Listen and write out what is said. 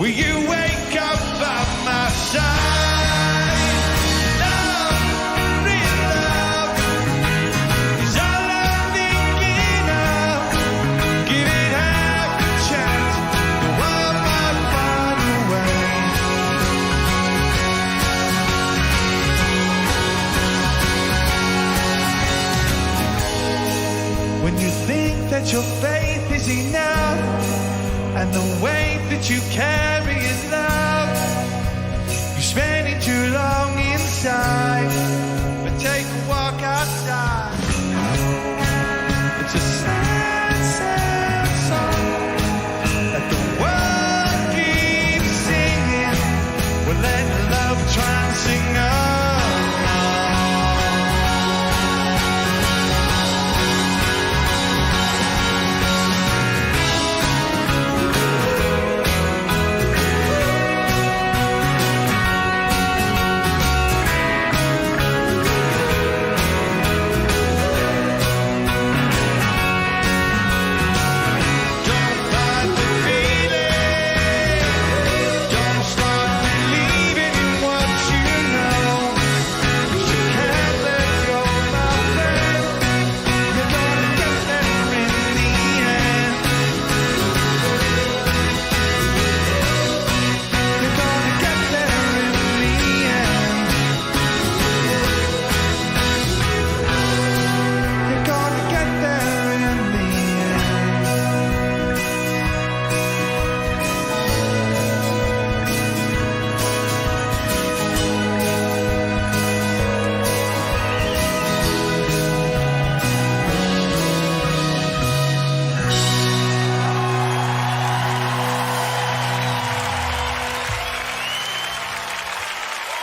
will you wake up by my side? Love, real love, is all I'm thinking of. Give it half a chance, the world might find a way. When you think that your faith is enough, and the weight that you carry is love, you spend it too long inside.